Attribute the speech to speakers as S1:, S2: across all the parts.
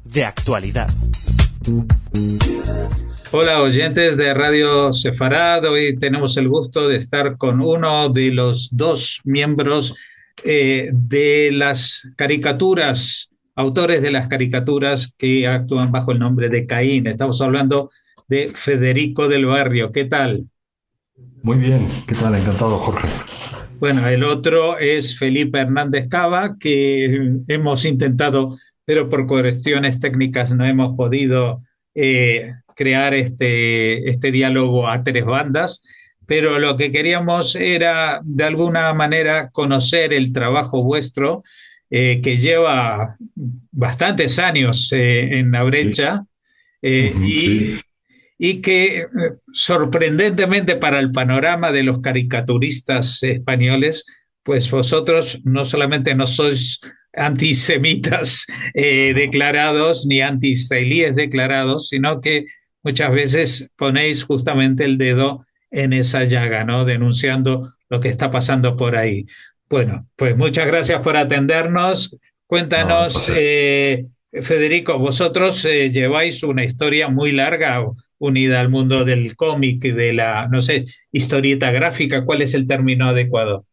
S1: De actualidad.
S2: Hola oyentes de Radio Sefarad, hoy tenemos el gusto de estar con uno de los dos miembros de las caricaturas, autores de las caricaturas que actúan bajo el nombre de Caín. Estamos hablando de Federico del Barrio. ¿Qué tal?
S3: Muy bien, ¿qué tal? Encantado, Jorge.
S2: Bueno, el otro es Felipe Hernández Cava, que hemos intentado, pero por cuestiones técnicas no hemos podido crear este diálogo a tres bandas, pero lo que queríamos era de alguna manera conocer el trabajo vuestro, que lleva bastantes años en la
S3: Sí,
S2: brecha, eh,
S3: sí.
S2: y y que sorprendentemente para el panorama de los caricaturistas españoles, pues vosotros no solamente no sois antisemitas declarados ni anti-israelíes declarados, sino que muchas veces ponéis justamente el dedo en esa llaga, ¿no? Denunciando lo que está pasando por ahí. Bueno, pues muchas gracias por atendernos.
S3: No, un
S2: Cuéntanos,
S3: placer.
S2: Federico, vosotros lleváis una historia muy larga unida al mundo del cómic y de la, no sé, historieta gráfica. ¿Cuál es el término adecuado?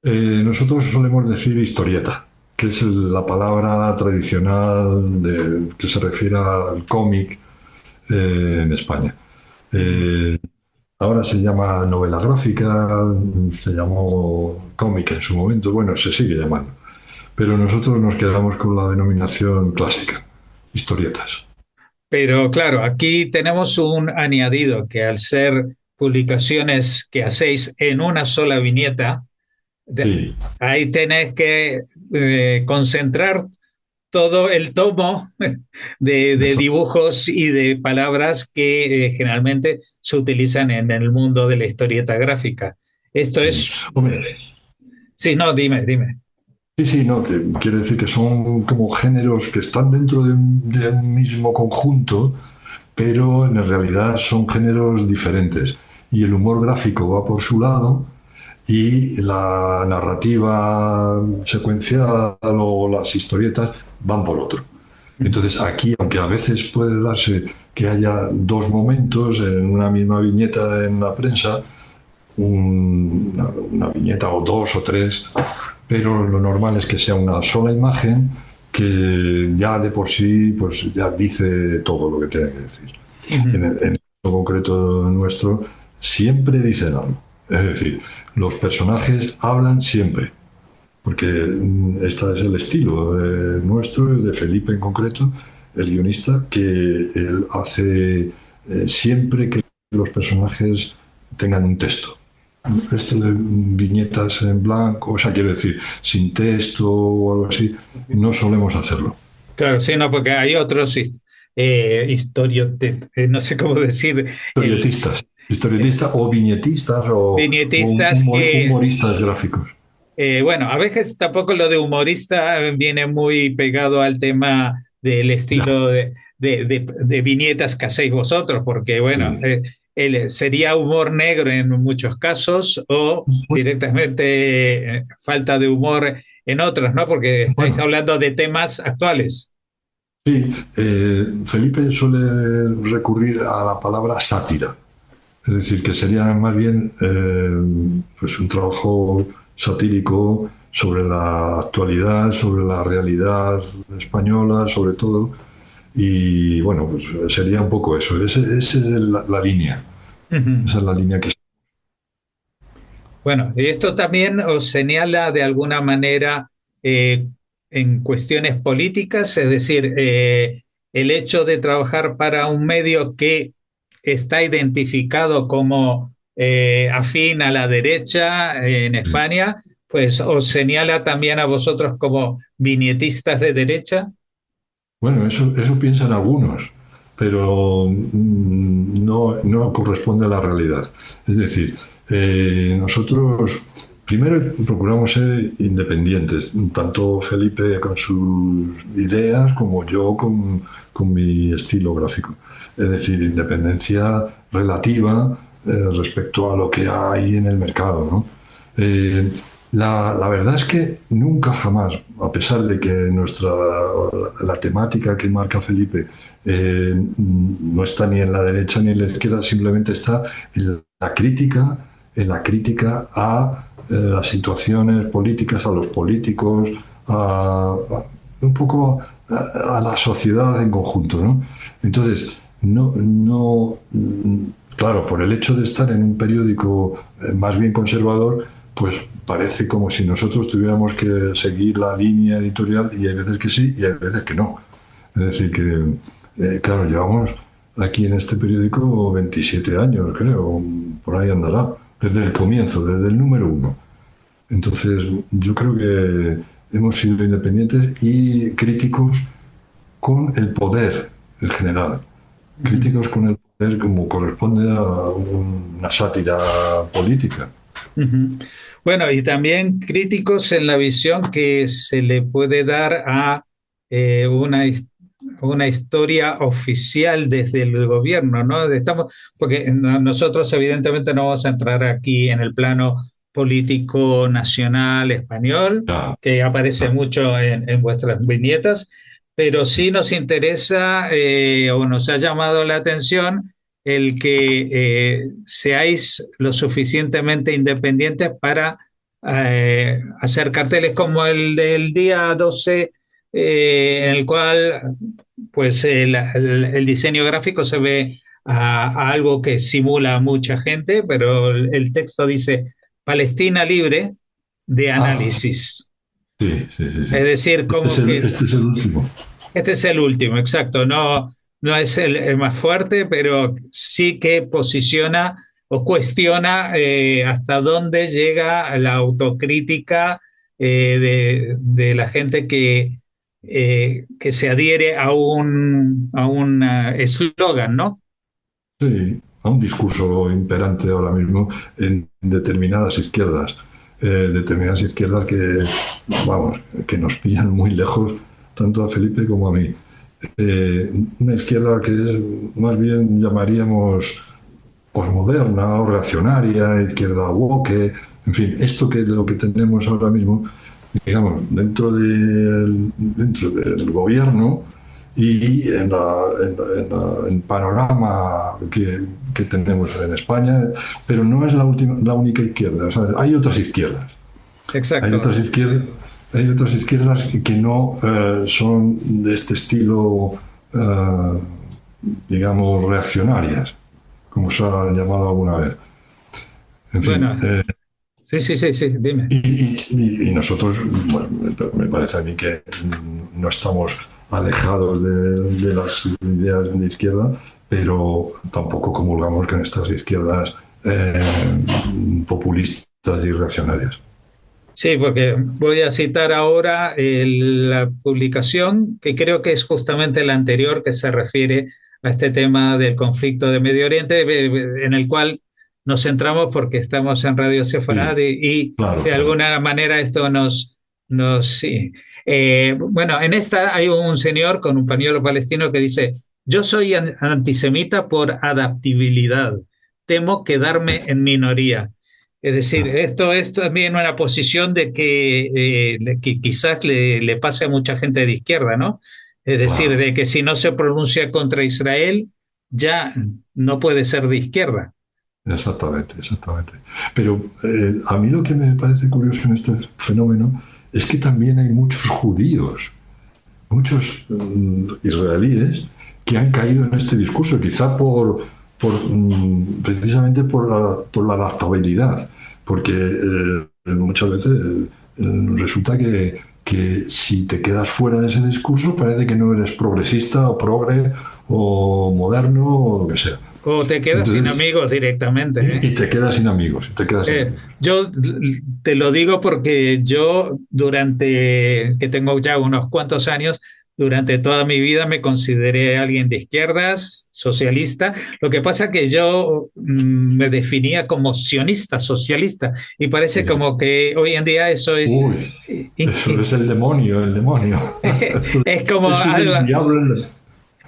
S3: Nosotros solemos decir historieta, que es la palabra tradicional que se refiere al cómic en España.
S2: Ujú.
S3: Eh, Ahora se llama novela gráfica, se llamó cómic en su momento, bueno, se sigue llamando, pero nosotros nos quedamos con la denominación clásica, historietas.
S2: Pero claro, aquí tenemos un añadido que al ser publicaciones que hacéis en una sola viñeta, de-
S3: Sí,
S2: ahí tenés que concentrar todo el tomo de dibujos y de palabras que generalmente se utilizan en el mundo de la historieta gráfica. Esto es...
S3: hombre,
S2: Sí, no, dime.
S3: sí, sí, no, que quiere decir que son como géneros que están dentro de un mismo conjunto, pero en realidad son géneros diferentes. Y el humor gráfico va por su lado y la narrativa secuencial o las historietas van por otro. Entonces aquí, aunque a veces puede darse que haya dos momentos en una misma viñeta en la prensa, una viñeta o dos o tres, pero lo normal es que sea una sola imagen que ya de por sí pues ya dice todo lo que tiene que decir. En el caso concreto nuestro, siempre dicen algo. Es decir, los personajes hablan siempre, porque este es el estilo nuestro, de Felipe en concreto, el guionista, que él hace siempre que los personajes tengan un texto. Esto de viñetas en blanco, o sea, quiero decir, sin texto o algo así, no solemos hacerlo.
S2: Claro, sí, no, porque hay otros no sé cómo decir,
S3: Historietistas,
S2: eh,
S3: historietistas o viñetistas o
S2: viñetistas que,
S3: humoristas gráficos.
S2: bueno, a veces tampoco lo de humorista viene muy pegado al tema del
S3: Ya,
S2: estilo de viñetas que hacéis vosotros, porque, bueno,
S3: sí.
S2: sería humor negro en muchos casos o directamente falta de humor en otros, ¿no? Porque estáis
S3: Bueno,
S2: hablando de temas actuales.
S3: sí, Felipe suele recurrir a la palabra sátira, es decir, que sería más bien pues un trabajo satírico sobre la actualidad, sobre la realidad española, sobre todo, y bueno, pues sería un poco eso, esa es la línea, esa es la línea que...
S2: Bueno, y esto también os señala de alguna manera eh, en cuestiones políticas, es decir, el hecho de trabajar para un medio que está identificado como afín a la derecha en España, pues os señala también a vosotros como viñetistas de derecha.
S3: Bueno, eso piensan algunos, pero no corresponde a la realidad. Es decir, nosotros primero procuramos ser independientes, tanto Felipe con sus ideas como yo con mi estilo gráfico. Es decir, independencia relativa respecto a lo que hay en el mercado, ¿no? La verdad es que nunca jamás, a pesar de que la temática que marca Felipe no está ni en la derecha ni en la izquierda, simplemente está en la crítica a las situaciones políticas, a los políticos, un poco a la sociedad en conjunto, ¿no? Entonces, claro, por el hecho de estar en un periódico más bien conservador, pues parece como si nosotros tuviéramos que seguir la línea editorial, y hay veces que sí y hay veces que no. Es decir, que, claro, llevamos aquí en este periódico 27 años, creo, por ahí andará, desde el comienzo, desde el número 1. Entonces, yo creo que hemos sido independientes y críticos con el poder en general. Críticos con el poder como corresponde a una sátira política.
S2: Ujú. Bueno, y también críticos en la visión que se le puede dar a eh, una, his- una historia oficial desde el gobierno, ¿no? Porque nosotros evidentemente no vamos a entrar aquí en el plano político nacional español,
S3: Ya,
S2: que aparece mucho en vuestras viñetas, pero sí nos interesa o nos ha llamado la atención el que seáis lo suficientemente independientes para hacer carteles como el del día 12, en el cual pues el diseño gráfico se ve a algo que simula a mucha gente, pero el texto dice Palestina libre de
S3: ah,
S2: análisis.
S3: sí, sí, sí,
S2: Es
S3: sí.
S2: decir, como que
S3: Este es el último.
S2: este es el último, exacto. No, no es el más fuerte, pero sí que posiciona o cuestiona hasta dónde llega la autocrítica de la gente que se adhiere a un eslogan, ¿no?
S3: Sí, a un discurso imperante ahora mismo en determinadas izquierdas que, vamos, que nos pillan muy lejos, tanto a Felipe como a mí. Una izquierda que es, más bien llamaríamos posmoderna o reaccionaria, izquierda woke, en fin, esto que es lo que tenemos ahora mismo, digamos, dentro del gobierno y en panorama que tenemos en España, pero no es la única izquierda, ¿sabes? Hay otras izquierdas, hay
S2: Exacto.
S3: otras izquierdas, hay otras izquierdas que no son de este estilo, eh, digamos, reaccionarias, como se ha llamado alguna vez. En fin,
S2: Bueno, sí, sí, sí, sí, dime.
S3: y nosotros, bueno, me parece a mí que no estamos alejados de las ideas de izquierda, pero tampoco comulgamos con estas izquierdas populistas y reaccionarias.
S2: Sí, porque voy a citar ahora la publicación, que creo que es justamente la anterior, que se refiere a este tema del conflicto de Medio Oriente, en el cual nos centramos porque estamos en Radio Sefarad
S3: Sí,
S2: y
S3: claro,
S2: de
S3: claro.
S2: alguna manera esto sí. Bueno, en esta hay un señor con un pañuelo palestino que dice, yo soy antisemita por adaptabilidad, temo quedarme en minoría. Es decir, esto es también una posición de que quizás le pase a mucha gente de izquierda, ¿no? Es decir,
S3: Claro,
S2: de que si no se pronuncia contra Israel, ya no puede ser de izquierda.
S3: exactamente, exactamente. Pero a mí lo que me parece curioso en este fenómeno es que también hay muchos judíos, muchos israelíes que han caído en este discurso, quizá precisamente por la adaptabilidad, porque muchas veces resulta que si te quedas fuera de ese discurso parece que no eres progresista o progre o moderno o lo que sea.
S2: O te quedas sin
S3: Entonces,
S2: amigos directamente, ¿eh?
S3: y te quedas sin amigos, y te quedas sin amigos.
S2: Yo te lo digo porque yo que tengo ya unos cuantos años, durante toda mi vida me consideré alguien de izquierdas, socialista. Lo que pasa que yo me definía como sionista, socialista, y parece
S3: Sí, sí.
S2: como que hoy en día eso es,
S3: Uy, eso es el demonio, el demonio.
S2: es como
S3: Eso es
S2: algo,
S3: el diablo.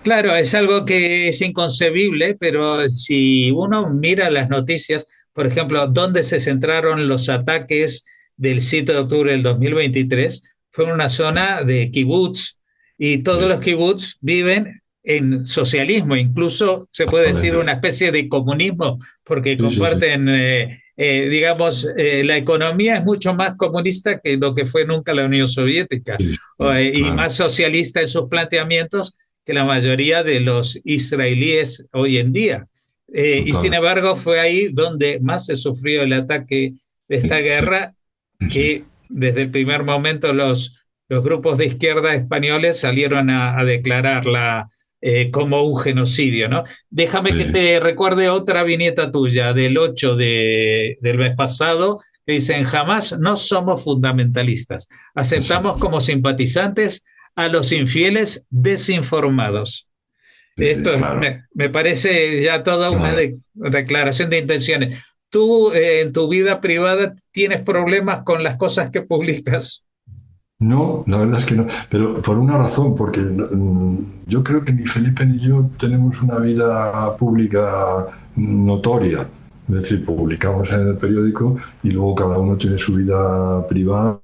S2: claro, es algo que es inconcebible, pero si uno mira las noticias, por ejemplo, dónde se centraron los ataques del 7 de octubre del 2023 fue una zona de kibutz y todos los kibutz viven en socialismo, incluso se puede decir
S3: Exactamente.
S2: una especie de comunismo, porque
S3: Sí, sí, sí.
S2: comparten, digamos, la economía es mucho más comunista que lo que fue nunca la Unión Soviética,
S3: Sí, sí,
S2: y
S3: claro,
S2: más socialista en sus planteamientos que la mayoría de los israelíes hoy en día. Y sin
S3: total.
S2: embargo fue ahí donde más se sufrió el ataque de
S3: Sí,
S2: esta
S3: sí,
S2: guerra,
S3: sí, sí.
S2: que desde el primer momento los grupos de izquierda españoles salieron a declararla como un genocidio, ¿no? Déjame que
S3: Sí.
S2: te recuerde otra viñeta tuya del 8 del mes pasado, que dicen, jamás no somos fundamentalistas, aceptamos como simpatizantes a los infieles desinformados.
S3: Sí, sí,
S2: Esto
S3: claro,
S2: me parece ya toda una
S3: claro.
S2: declaración de intenciones. ¿Tú en tu vida privada tienes problemas con las cosas que publicas?
S3: No, la verdad es que no, pero por una razón, porque yo creo que ni Felipe ni yo tenemos una vida pública notoria. Es decir, publicamos en el periódico y luego cada uno tiene su vida privada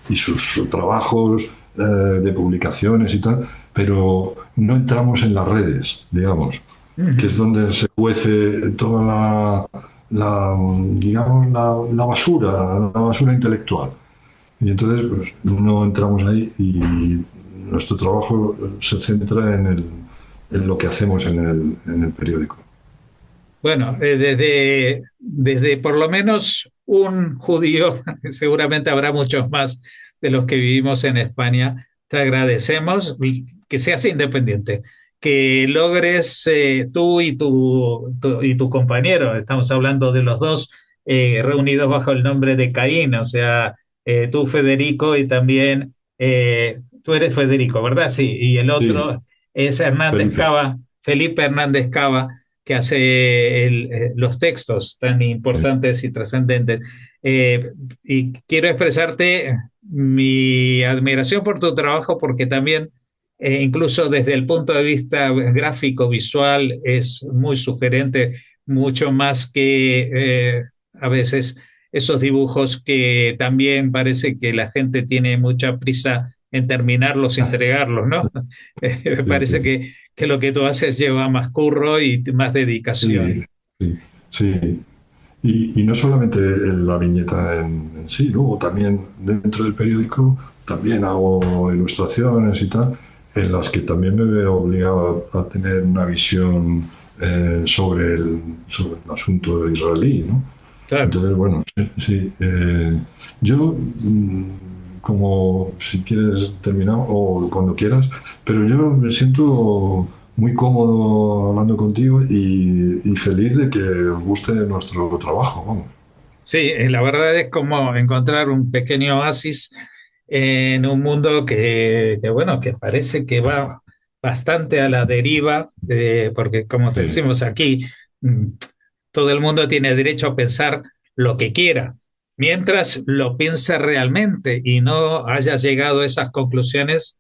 S3: y sus trabajos de publicaciones y tal, pero no entramos en las redes, digamos, que es
S2: Ujú.
S3: donde se cuece toda digamos, la basura intelectual. Y entonces pues, no entramos ahí y nuestro trabajo se centra en lo que hacemos en el periódico.
S2: Bueno, desde por lo menos un judío, seguramente habrá muchos más de los que vivimos en España, te agradecemos que seas independiente, que logres tú y y tu compañero, estamos hablando de los dos reunidos bajo el nombre de Caín, o sea, tú Federico y también tú eres Federico, ¿verdad? Sí, y el
S3: Sí,
S2: otro es Hernández
S3: Felipe.
S2: Cava, Felipe Hernández Cava, que hace los textos tan
S3: Sí,
S2: importantes y trascendentes. Y quiero expresarte mi admiración por tu trabajo porque también, incluso desde el punto de vista gráfico, visual, es muy sugerente, mucho más que a veces esos dibujos que también parece que la gente tiene mucha prisa en terminarlos, entregarlos, ¿no? Me
S3: sí,
S2: parece
S3: sí.
S2: que lo que tú haces lleva más curro y más
S3: Sí,
S2: dedicación.
S3: sí, sí. Y no solamente en la viñeta en sí, luego también dentro del periódico también hago ilustraciones y tal, en las que también me veo obligado a tener una visión sobre el asunto israelí, ¿no?
S2: Claro.
S3: Entonces, bueno, sí, sí, yo, como si quieres terminar o cuando quieras, pero yo me siento muy cómodo hablando contigo y feliz de que os guste nuestro trabajo, vamos.
S2: Sí, la verdad es como encontrar un pequeño oasis en un mundo bueno, que parece que va bastante a la deriva, porque como te
S3: Sí,
S2: decimos aquí, mm, todo el mundo tiene derecho a pensar lo que quiera, mientras lo piense realmente y no haya llegado a esas conclusiones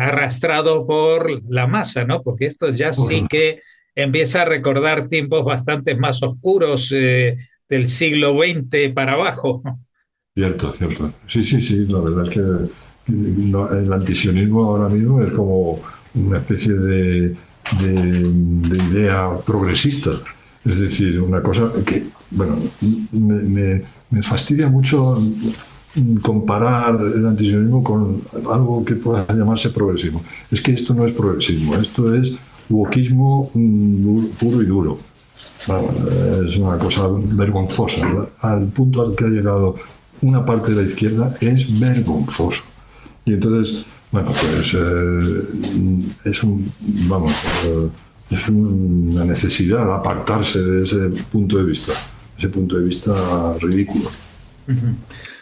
S2: arrastrado por la masa, ¿no? Porque esto ya sí
S3: bueno,
S2: que empieza a recordar tiempos bastante más oscuros del siglo XX para abajo.
S3: cierto, cierto. Sí, sí, sí, la verdad es que el antisionismo ahora mismo es como una especie de idea progresista. Es decir, una cosa que, bueno, me fastidia mucho comparar el antisionismo con algo que pueda llamarse progresismo. Es que esto no es progresismo, esto es wokismo puro y duro. Bueno, es una cosa vergonzosa, ¿verdad? Al punto al que ha llegado una parte de la izquierda es vergonzoso. Y entonces, bueno, pues vamos, es una necesidad apartarse de ese punto de vista ridículo.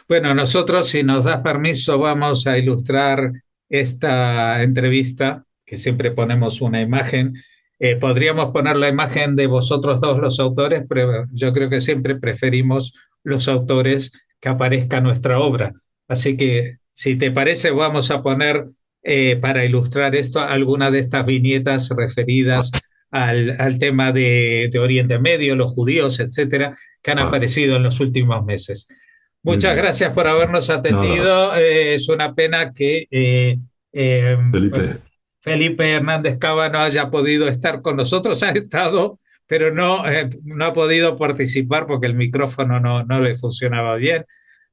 S2: Bueno, nosotros, si nos das permiso, vamos a ilustrar esta entrevista, que siempre ponemos una imagen. Podríamos poner la imagen de vosotros dos, los autores, pero yo creo que siempre preferimos los autores que aparezca nuestra obra. Así que, si te parece, vamos a poner para ilustrar esto alguna de estas viñetas referidas al tema de Oriente Medio, los judíos, etcétera, que han
S3: Vale.
S2: aparecido en los últimos meses. Muchas gracias por habernos atendido. Es una pena que
S3: Felipe.
S2: Felipe Hernández Cava no haya podido estar con nosotros. Ha estado, pero no ha podido participar porque el micrófono no le funcionaba bien.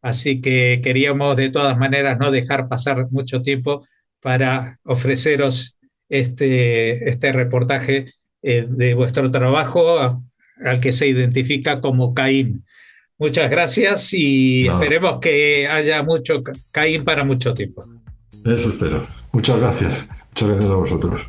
S2: Así que queríamos de todas maneras no dejar pasar mucho tiempo para ofreceros este reportaje de vuestro trabajo al que se identifica como Caín. Muchas gracias y esperemos que haya mucho Caín para mucho tiempo.
S3: Eso espero. Muchas gracias. Muchas gracias a vosotros.